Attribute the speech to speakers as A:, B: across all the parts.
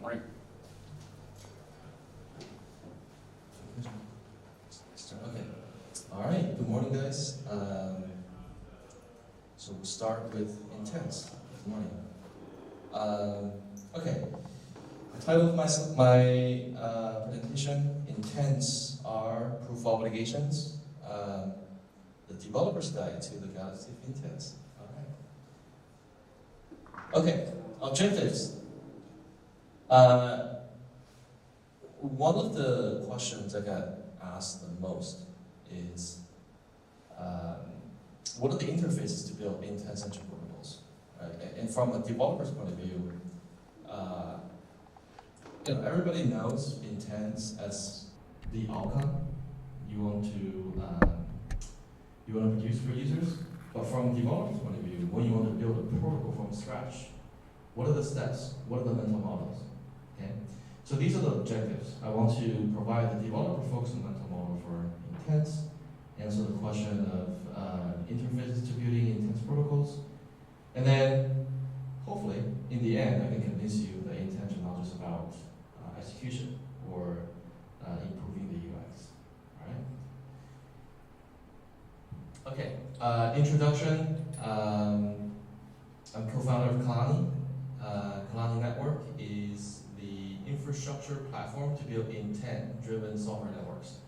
A: Morning.
B: Okay. All right. Good morning, guys. So we'll start with intents. Good morning. Okay. The title of my presentation: Intents are proof obligations. The developer's guide to the galaxy of intents. All right. Okay. Objectives. One of the questions I got asked the most is, what are the interfaces to build intent-centric protocols? Right? And from a developer's point of view, everybody knows intents as the outcome you want to produce for users. But from a developer's point of view, when you want to build a protocol from scratch, what are the steps? What are the mental models? Okay. So these are the objectives. I want to provide the developer-focused mental model for intents, answer the question of interfaces to building intents protocols, and then hopefully, in the end, I can convince you that intents are not just about execution or improving the UX. All right. Okay. Introduction. I'm co-founder of Kalani. KhalaniNetwork is the infrastructure platform to build intent-driven software networks.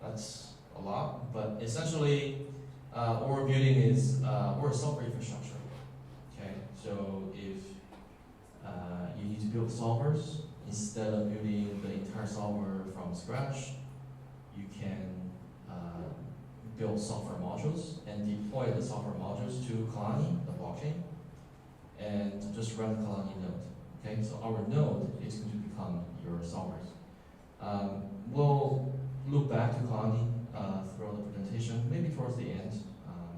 B: That's a lot, but essentially, what we're building is we're a software infrastructure. Okay, so if you need to build solvers instead of building the entire solver from scratch, you can build software modules and deploy the software modules to Kalani, the blockchain, and just run Kalani node. Okay, so our node is going to become your solvers. We'll look back to Kalani throughout the presentation, maybe towards the end,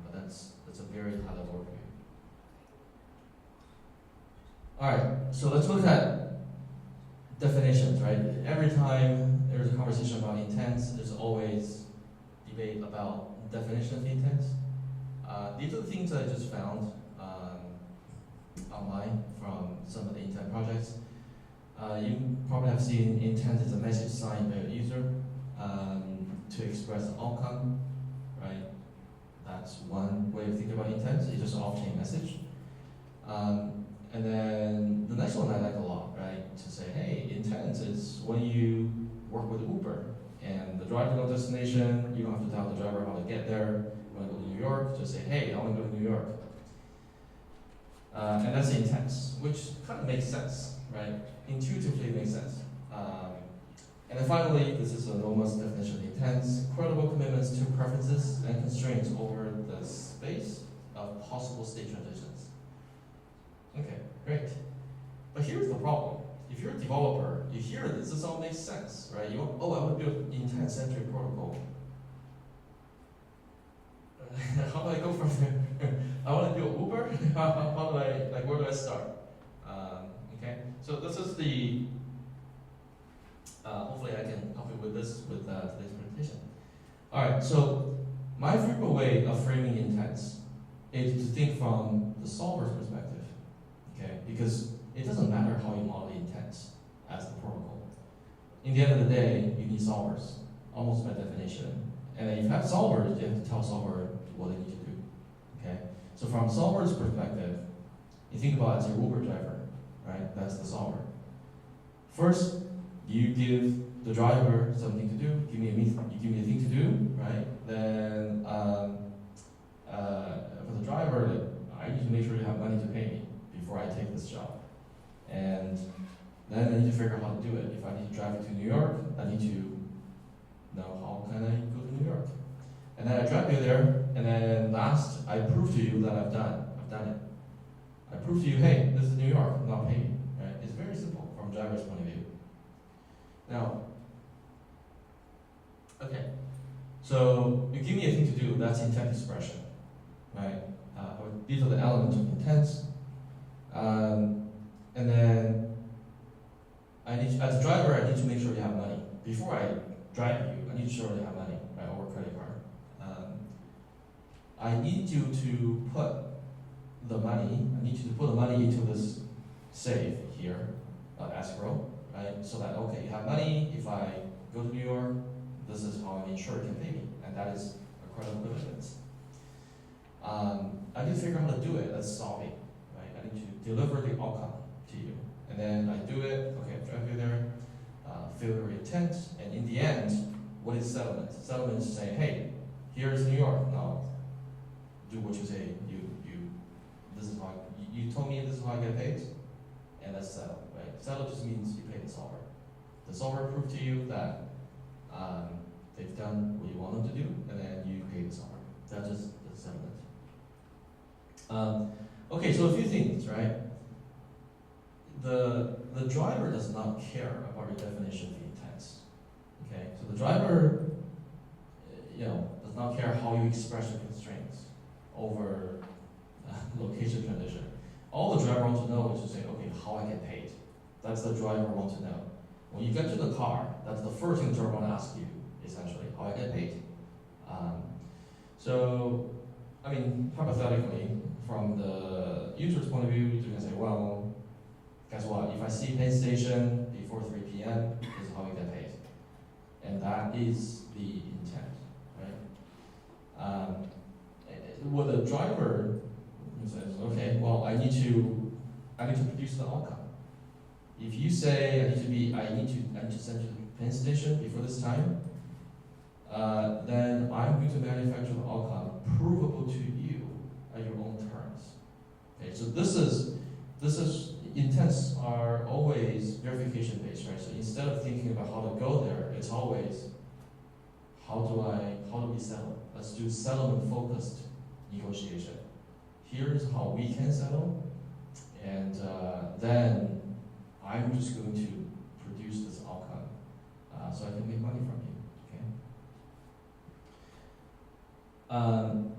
B: but that's a very high-level overview. All right, so let's look at definitions. Right, every time there's a conversation about intents, there's always debate about definition of intents. These are the things I just found online from some of the intent projects. You probably have seen intent is a message signed by a user to express the outcome, right? That's one way of thinking about intent. It's just an off-chain message. And then the next one I like a lot, right? To say, hey, intent is when you work with Uber and the driver no destination, you don't have to tell the driver how to get there. You want to go to New York, just say, hey, I want to go to New York. And that's the intent, which kind of makes sense, right? Intuitively makes sense. And then finally, this is a enormous definition of intent: credible commitments to preferences and constraints over the space of possible state transitions. Okay, great. But here's the problem. If you're a developer, you hear this all makes sense, right? I want to build intent-centric protocol. How do I go from there? I want to build Uber. How do I, where do I start? Okay, so this is the, hopefully I can help you with this with today's presentation. All right, so my frequent way of framing intents is to think from the solver's perspective, okay? Because it doesn't matter how you model intents as the protocol. In the end of the day, you need solvers, almost by definition. And then if you have solvers, you have to tell solver what they need to do, okay? So from solver's perspective, you think about it as your Uber driver, right? That's the solver. First, you give the driver something to do. You give me a thing to do, right? Then for the driver, I need to make sure you have money to pay me before I take this job. And then I need to figure out how to do it. If I need to drive you to New York, I need to know how can I go to New York. And then I drive you there, and then last, I prove to you that I've done it. I prove to you, hey, this is New York, not pay me, right? It's very simple from a driver's point of view. Now, okay, so you give me a thing to do, that's intent expression, right? These are the elements of intents. And then, as a driver, I need to make sure you have money. Before I drive you, I need to show you have money, right, or credit card. I need you to put the money into this safe here, escrow, right? So that, okay, you have money, if I go to New York, this is how I'm insured can pay me, and that is a credible commitment. I need to figure out how to do it, that's solving, right? I need to deliver the outcome to you. And then I do it, okay, I drive you there, fill your intent, and in the end, what is settlement? Settlement is saying, hey, here's New York, now do what you say, this is how, you told me this is how I get paid, and that's settle, right? Settle just means you pay the solver. The solver proved to you that they've done what you want them to do, and then you pay the solver. That's just the settlement. Okay, so a few things, right? The driver does not care about your definition of intent. Okay, so the driver, does not care how you express your constraints over location transition. All the driver wants to know is to say, okay, how I get paid. That's the driver wants to know. When you get to the car, that's the first thing the driver wants to ask you, essentially, how I get paid. So, I mean, hypothetically, from the user's point of view, you can say, well, guess what? If I see Penn Station before 3 p.m., this is how I get paid. And that is the intent, right? Well, the driver says, okay, well, I need to produce the outcome. If you say I need to send you to Penn Station before this time, then I'm going to manufacture the outcome provable to you at your own terms. Okay, so this is intents are always verification based, right? So instead of thinking about how to go there, it's always how do we settle? Let's do settlement focused negotiation. Here's how we can settle, and then I'm just going to produce this outcome so I can make money from you. Okay.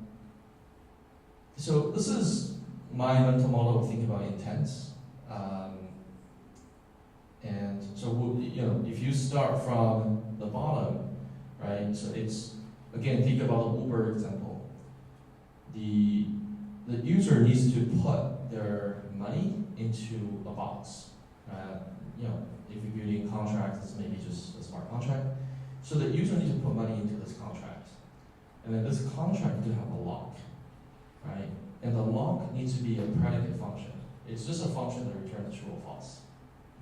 B: So this is my mental model of thinking about intents. And so if you start from the bottom, right? So it's again, think about the Uber example. The user needs to put their money into a box. If you're building contracts, it's maybe just a smart contract. So the user needs to put money into this contract. And then this contract needs to have a lock, right? And the lock needs to be a predicate function. It's just a function that returns true or false.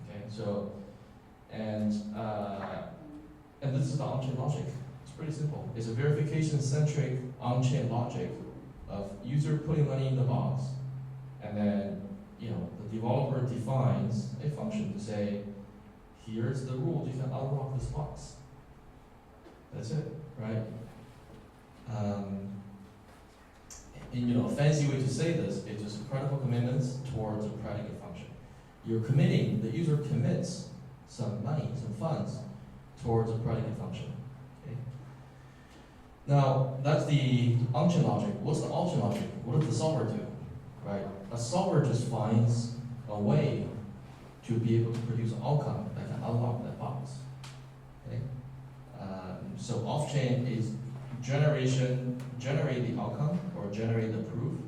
B: Okay, so, and this is the on-chain logic. It's pretty simple. It's a verification-centric on-chain logic of user putting money in the box, and then the developer defines a function to say, here's the rule, you can unlock this box. That's it, right? And a fancy way to say this is just credible commitments towards a predicate function. You're committing, the user commits some money, some funds, towards a predicate function. Okay? Now, that's the on-chain logic. What's the on-chain logic? What does the solver do? Right? A solver just finds a way to be able to produce an outcome that can unlock that box. Okay? So off-chain is generate the outcome or generate the proof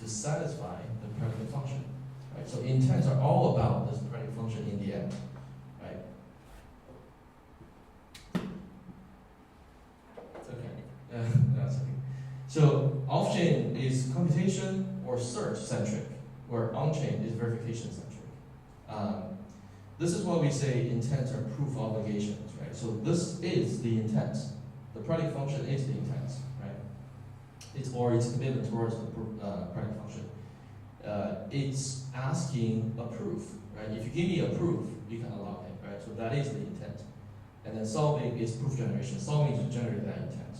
B: to satisfy the predicate function. Right? So intents are all about this predicate function in the end. Right? It's okay. That's okay. So off-chain is computation or search-centric, where on-chain is verification-centric. This is why we say intents are proof obligations, right? So this is the intent. The predicate function is the intent, right? It's commitment towards the predicate function. It's asking a proof, right? If you give me a proof, you can unlock it, right? So that is the intent. And then solving is proof generation. Solving is to generate that intent.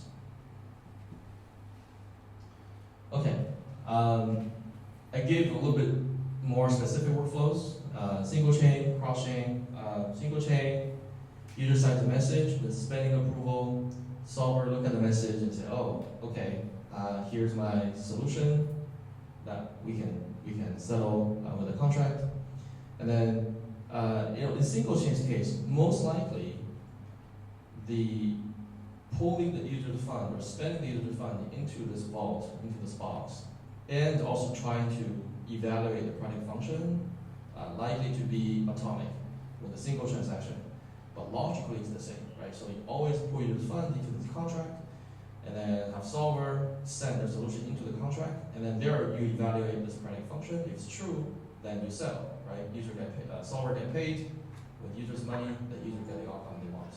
B: Okay. I gave a little bit more specific workflows. Single chain, cross chain, single chain, user sends a message with spending approval, solver look at the message and say, oh, okay, here's my solution that we can settle with a contract. And then, in single chain's case, most likely, the pulling the user fund or spending the user fund into this vault, into this box, and also trying to evaluate the predicate function, likely to be atomic. with a single transaction. But logically it's the same, right? So you always put your fund into this contract, and then have solver send their solution into the contract, and then there you evaluate this predicate function. If it's true, then you sell, right? User get paid, solver get paid with user's money, the user get the outcome they want.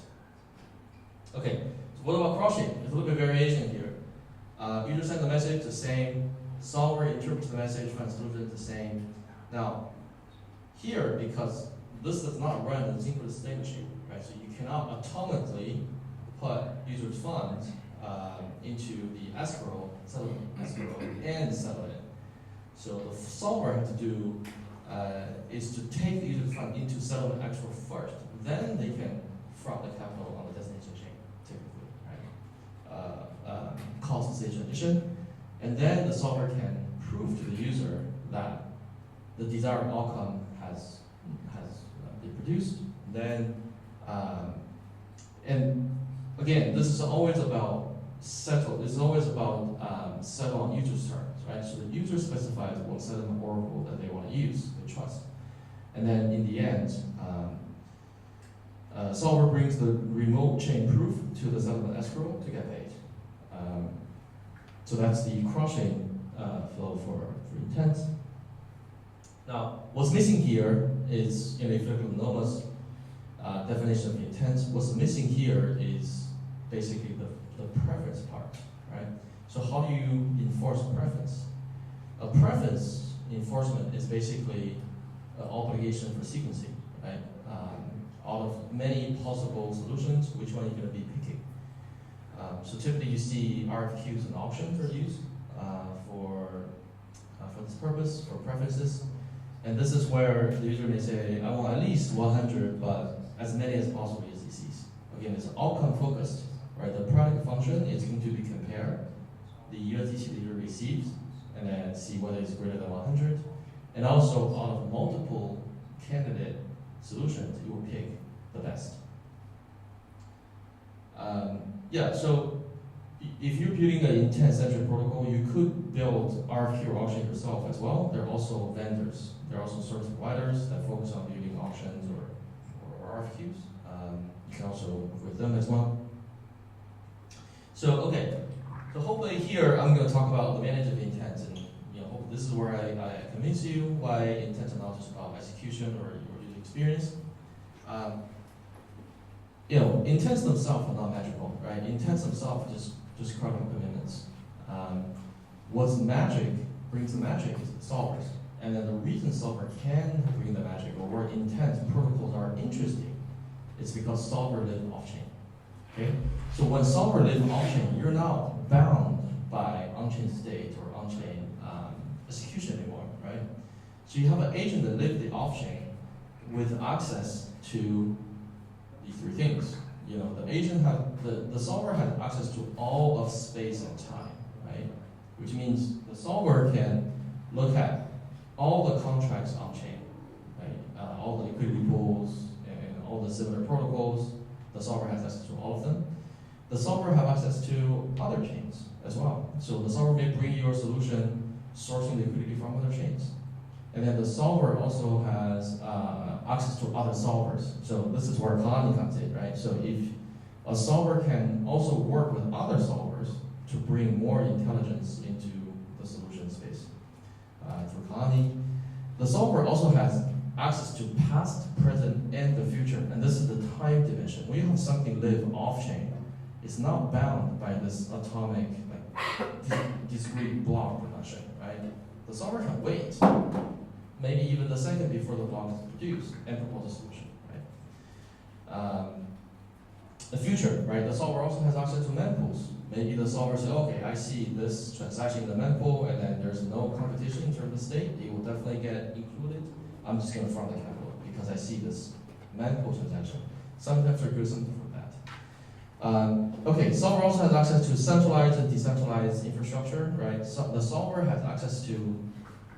B: Okay, so what about cross-chain? There's a little bit of variation here. User sends the message the same, solver interprets the message, finds solution the same. Now, here, because this does not run in synchronous state machine, right? So you cannot atomically put user's funds into the escrow, settlement escrow, and settle it. So the solver has to do is to take the user's fund into settlement escrow first. Then they can front the capital on the destination chain, typically, right? Cost stage addition, and then the solver can prove to the user that the desired outcome has been produced. Then, and again, this is always about settle. This is always about settle on user's terms, right? So the user specifies what settlement oracle that they want to use, they trust, and then in the end, solver brings the remote chain proof to the settlement escrow to get paid. So that's the cross-chain flow for intent. Now, what's missing here is, if you look at Noma's definition of intent, what's missing here is basically the preference part, right? So how do you enforce preference? A preference enforcement is basically an obligation for sequencing, right? Out of many possible solutions, which one are you going to be picking? So typically you see RFQs and auctions are used for this purpose, for preferences. And this is where the user may say, I want at least 100, but as many as possible as he sees. Again, it's outcome focused, right? The predicate function is going to be compare the USDC the user receives, and then see whether it's greater than 100. And also, out of multiple candidate solutions, it will pick the best. Yeah, so if you're building an intent-centric protocol, you could build RFQ or auction yourself as well. There are also vendors. There are also service providers that focus on building auctions or RFQs. You can also work with them as well. So, okay. So hopefully here, I'm going to talk about the management of intent, and hope this is where I convince you why intent is not just about execution or user experience. Intents themselves are not magical, right? Intents themselves just credible commitments. What's magic, brings the magic is the solvers. And then the reason solver can bring the magic, or where intent protocols are interesting, it's because solver live off-chain. Okay? So when solver live off-chain, you're not bound by on-chain state or on-chain execution anymore, right? So you have an agent that lives the off-chain with access to these three things. The agent the solver has access to all of space and time, right? Which means the solver can look at all the contracts on chain, right? All the liquidity pools and all the similar protocols. The solver has access to all of them. The solver has access to other chains as well. So the solver may bring your solution sourcing liquidity from other chains. And then the solver also has access to other solvers. So this is where Kalani comes in, right? So if a solver can also work with other solvers to bring more intelligence into the solution space through Kalani. The solver also has access to past, present, and the future. And this is the time dimension. When you have something live off-chain, it's not bound by this atomic, discrete block production, right? The solver can wait, maybe even the second before the block is produced, and propose a solution, right? The future, right? The solver also has access to mempools. Maybe the solver says, okay, I see this transaction in the mempool, and then there's no competition in terms of state. It will definitely get included. I'm just going to front the capital because I see this mempool transaction. Sometimes they're good, sometimes for bad. Okay, solver also has access to centralized and decentralized infrastructure, right? So the solver has access to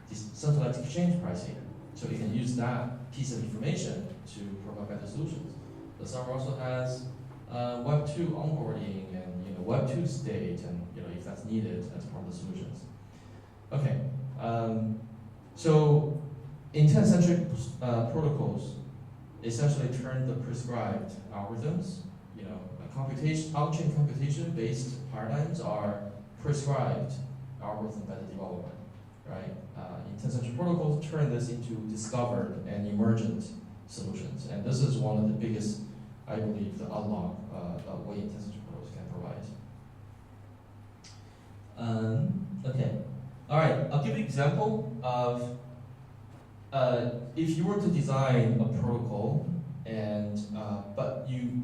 B: decentralized exchange pricing, so it can use that piece of information to provide better solutions. The solver also has Web 2 onboarding and Web 2 state, and if that's needed as part of the solutions. Okay, so intent-centric protocols essentially turn the prescribed algorithms, on-chain computation-based paradigms are prescribed algorithm by the developer, right? Intent-centric protocols turn this into discovered and emergent solutions, and this is one of the biggest, I believe, the unlock way intent-centric protocols can provide. Okay, all right. I'll give you an example of if you were to design a protocol, and but you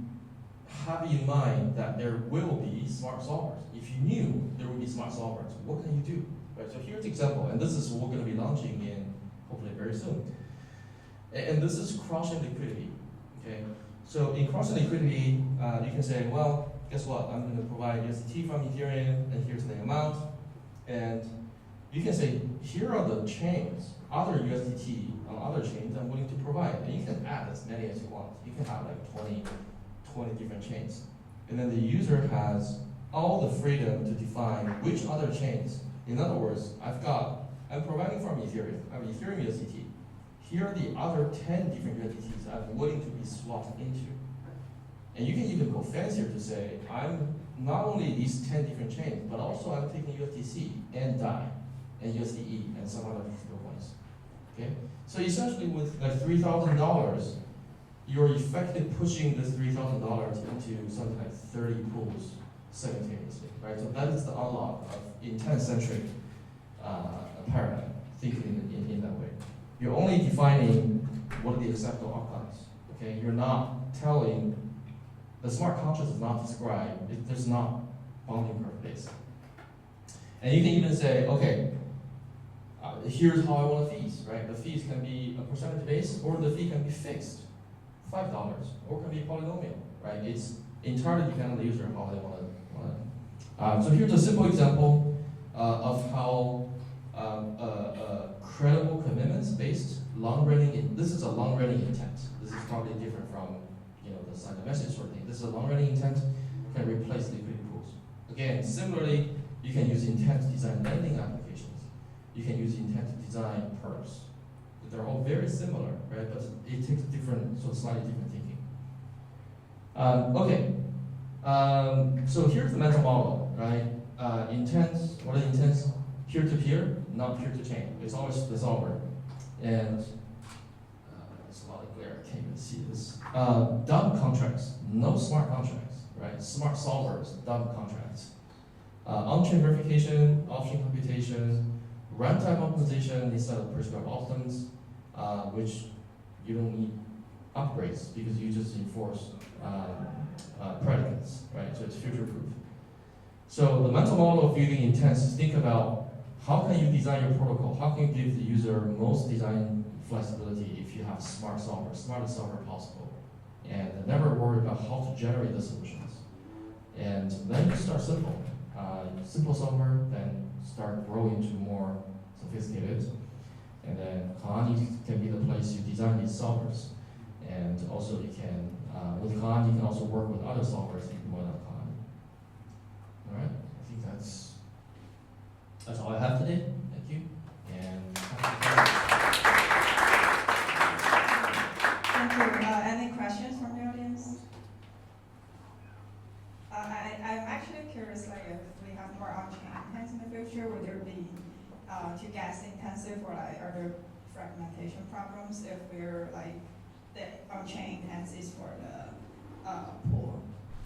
B: have in mind that there will be smart solvers. If you knew there would be smart solvers, what can you do? Right. So here's the example, and this is what we're going to be launching in hopefully very soon. And this is cross-chain liquidity. Okay. So in cross-chain liquidity, you can say, well, guess what? I'm going to provide USDT from Ethereum, and here's the amount. And you can say, here are the chains, other USDT on other chains I'm willing to provide. And you can add as many as you want. You can have like 20 different chains. And then the user has all the freedom to define which other chains. In other words, I'm providing from Ethereum. I have Ethereum USDT. Here are the other 10 different USDTs I'm willing to be swapped into. And you can even go fancier to say, I'm not only these 10 different chains, but also I'm taking USDC and DAI and USDE and some other stablecoins. Okay? So essentially with like $3,000, you're effectively pushing this $3,000 into something like 30 pools simultaneously, right? So that is the unlock of intent-centric paradigm, thinking in that way. You're only defining what are the acceptable outcomes, okay? You're not telling, the smart contract is not described, there's not bounding curve based. And you can even say, okay, here's how I want the fees, right? The fees can be a percentage based, or the fee can be fixed, $5, or can be polynomial, right? It's entirely dependent on the user how they want to. So here's a simple example of how credible commitments-based long-running. This is a long-running intent. This is probably different from the sign of message sort of thing. This is a long-running intent can replace liquidity pools. Again, similarly, you can use intent to design lending applications. You can use intent to design perps. They're all very similar, right? But it takes different, slightly different thinking. Okay. So here's the mental model, right? Intents, what are the intents? Peer-to-peer, not peer-to-chain. It's always the solver. And there's a lot of glare, I can't even see this. Dumb contracts, no smart contracts, right? Smart solvers, dumb contracts. On-chain verification, off-chain computation, runtime optimization instead of prescribed options, which you don't need upgrades because you just enforce predicates, right? So it's future-proof. So the mental model of viewing intents is think about how can you design your protocol? How can you give the user most design flexibility if you have smartest solver possible? And never worry about how to generate the solutions. And then you start simple. Simple solver, then start growing to more sophisticated. And then Kalani can be the place you design these solvers. And also you can, with Kalani, you can also work with other solvers if you want on Kalani. All right, I think that's all I have today. Thank you. And
A: thank you. Any questions from the audience? I'm actually curious, like if we have more on-chain intents in the future, would there be too gas intensive or like other fragmentation problems if we're like the on-chain intents is for the pool?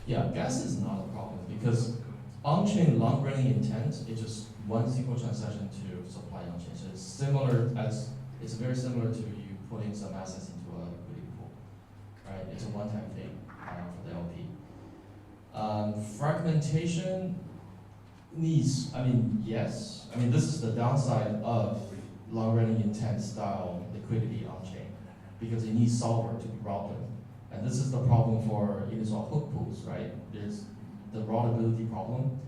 B: yeah, gas is not a problem because on-chain long-running intent is just one single transaction to supply on-chain. So it's very similar to you putting some assets into a liquidity pool, right? It's a one-time thing for the LP. Fragmentation needs, yes. This is the downside of long-running intent style liquidity on-chain because it needs solver to route them. And this is the problem for Uniswap hook pools, right? There's the routability problem.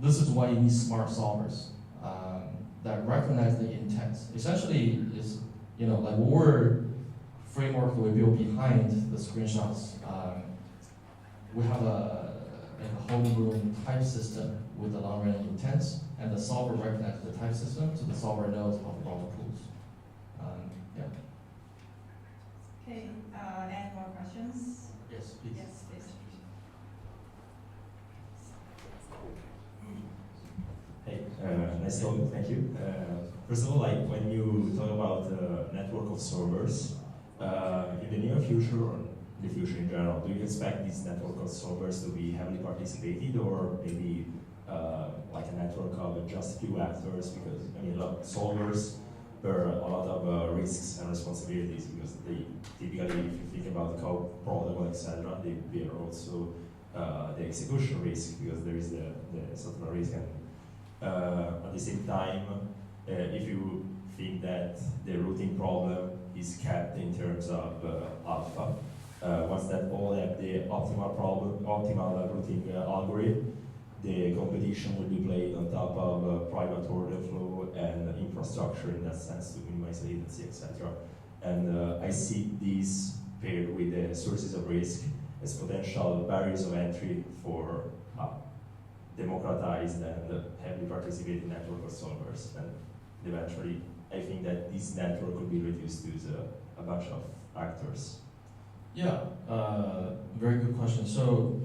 B: This is why you need smart solvers that recognize the intent. Essentially, is like our framework that we built behind the screenshots. We have a homegrown type system with the long-running intents, and the solver recognizes the type system, so the solver knows how to route the pools. Yeah.
A: Okay, any more questions?
B: Yes, please.
A: Yes, please.
C: Hey, nice talking. Thank you. First of all, like when you talk about network of servers, in the near future or in the future in general, do you expect these network of servers to be heavily participated, or maybe like a network of just few actors? Because I mean, look, solvers bear a lot of risks and responsibilities, because they typically, if you think about the code protocol, etc., they bear also the execution risk, because there is the certain risk. And at the same time, if you think that the routing problem is kept in terms of alpha, once that all have the optimal routing algorithm, the competition will be played on top of private order flow and infrastructure in that sense to minimize latency, etc. And I see these paired with the sources of risk as potential barriers of entry for democratized and heavily participating network of solvers. And eventually, I think that this network will be reduced to a bunch of actors.
B: Yeah, very good question. So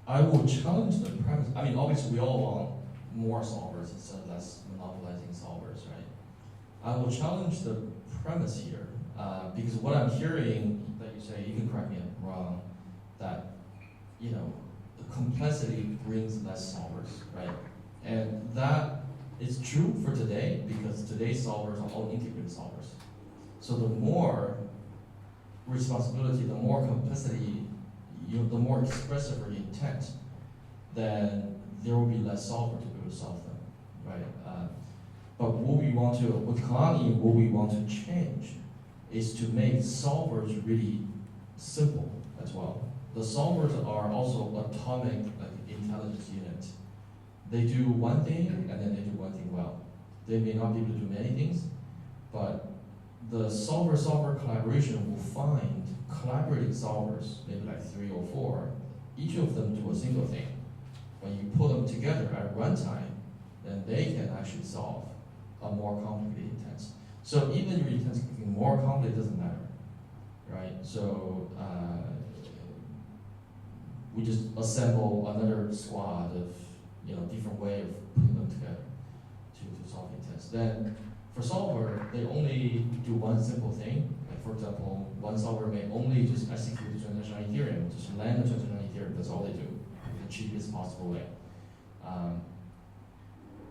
B: I will challenge the premise. I mean, obviously, we all want more solvers instead of less monopolizing solvers, right? I will challenge the premise here because what I'm hearing that you say, you can correct me if I'm wrong, that the complexity brings less solvers, right? And that is true for today because today's solvers are all integrated solvers. So the more responsibility, the more complexity, the more expressive your intent, then there will be less solver to be able to solve them, right? But with Kalani, what we want to change is to make solvers really simple as well. The solvers are also atomic, like intelligence unit. They do one thing and then they do one thing well. They may not be able to do many things, but the solver-solver collaboration will find collaborating solvers, maybe like 3 or 4, each of them do a single thing. When you put them together at runtime, then they can actually solve a more complicated intent. So even your intent is getting more complicated, doesn't matter, right? So we just assemble another squad of different way of putting them together to solve intents. Then for solver, they only do one simple thing. Like for example, one solver may only just execute the transaction on Ethereum, just land the transaction on Ethereum. That's all they do, in the cheapest possible way.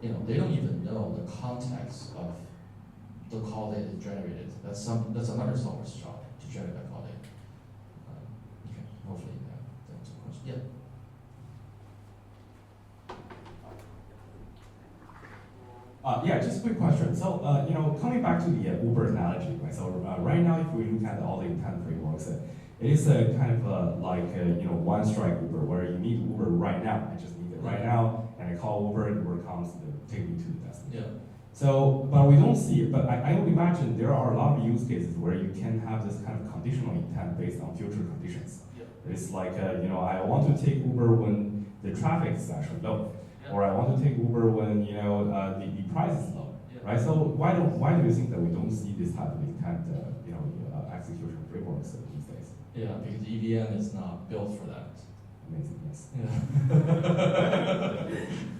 B: They don't even know the context of the call data generated. That's another solver's job to generate that call data. Okay, hopefully that's a question. Yeah.
D: Yeah, just a quick question. So, coming back to the Uber analogy, right? So, right now, if we look at all the intent frameworks, it is a kind of like one strike Uber, where you need Uber right now. I just need it right now, and I call Uber, and Uber comes to take me to the destination.
B: Yeah.
D: So, but we don't see it. But I would imagine there are a lot of use cases where you can have this kind of conditional intent based on future conditions.
B: Yeah.
D: It's like, I want to take Uber when the traffic is actually low. Or I want to take Uber when the price is low, right? So why do you think that we don't see this type of intent, execution frameworks these days?
B: Yeah, because EVM is not built for that.
D: Amazing, yes.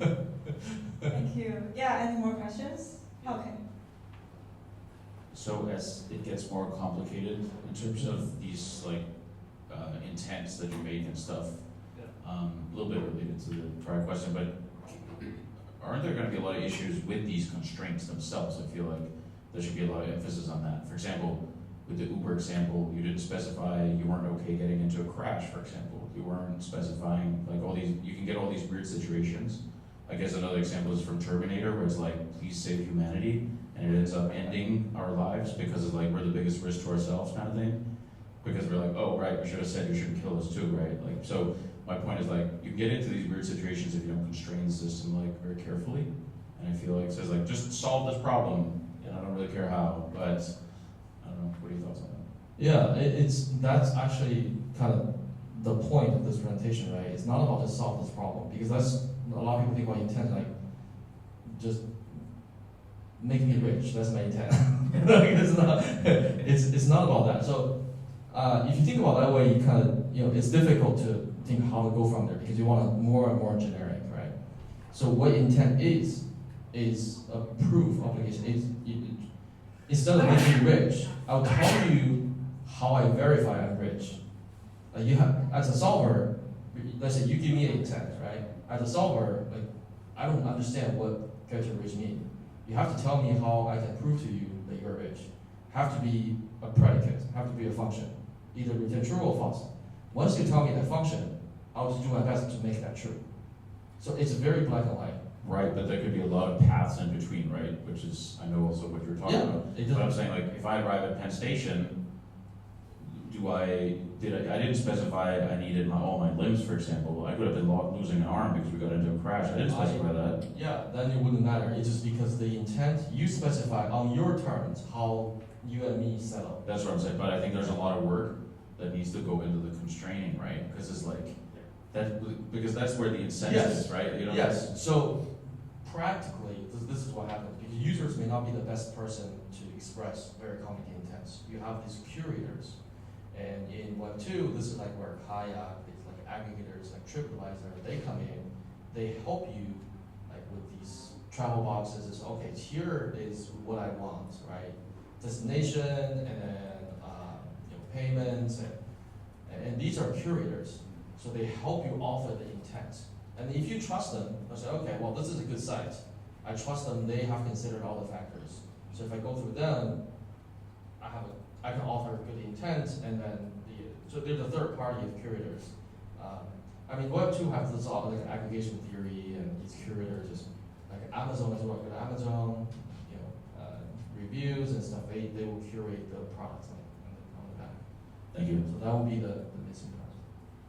B: Yeah.
A: Thank you. Yeah, any more questions? Okay.
E: So as it gets more complicated in terms of these intents that you make and stuff, a little bit related to the prior question, but aren't there going to be a lot of issues with these constraints themselves? I feel like there should be a lot of emphasis on that. For example, with the Uber example, you didn't specify you weren't okay getting into a crash, for example. You weren't specifying you can get all these weird situations. I guess another example is from Terminator, where it's like, please save humanity, and it ends up ending our lives because of we're the biggest risk to ourselves kind of thing. Because we're like, oh right, we should have said you shouldn't kill us too, right? So my point is you get into these weird situations if you don't constrain the system very carefully. And I feel like it says just solve this problem, and I don't really care how, but I don't know, what are your thoughts on that?
B: Yeah, that's actually kind of the point of this presentation, right? It's not about to solve this problem, because that's a lot of people think about intent, just make me rich. That's my intent. it's not about that. So if you think about it that way, you kind of, it's difficult to think how to go from there because you want a more and more generic, right? So what intent is a proof obligation. Instead of making me rich, I'll tell you how I verify I'm rich. You have, as a solver, let's say you give me an intent, right? As a solver, I don't understand what get rich mean. You have to tell me how I can prove to you that you're rich. Have to be a predicate, have to be a function, either return true or false. Once you tell me that function, I'll just do my best to make that true. So it's very black and white.
E: Right, but there could be a lot of paths in between, right? Which is, I know also what you're talking about. But I'm saying, like, if I arrive at Penn Station, I didn't specify I needed all my limbs, for example. I could have been losing an arm because we got into a crash. I didn't specify that.
B: Yeah, then it wouldn't matter. It's just because the intent, you specify on your terms how you and me settle.
E: That's what I'm saying. But I think there's a lot of work that needs to go into the constraining, right? Because it's like, because that's where the incentive is, right?
B: Yes, so practically, this is what happens. Because users may not be the best person to express very complicated intents. You have these curators. And in Web 2, this is like where Kayak, these like aggregators like TripAdvisor, they come in, they help you like with these travel boxes. It's okay, here is what I want, right? Destination and then payments and these are curators. So they help you author the intent. And if you trust them, they'll say, okay, well this is a good site. I trust them, they have considered all the factors. So if I go through them, I can author good intent, and then so they're the third party of curators. Web 2 has this all like aggregation theory, and these curators, just like Amazon as well. With Amazon, reviews and stuff, they will curate the products on the back.
E: Thank you.
B: So that would be the missing part.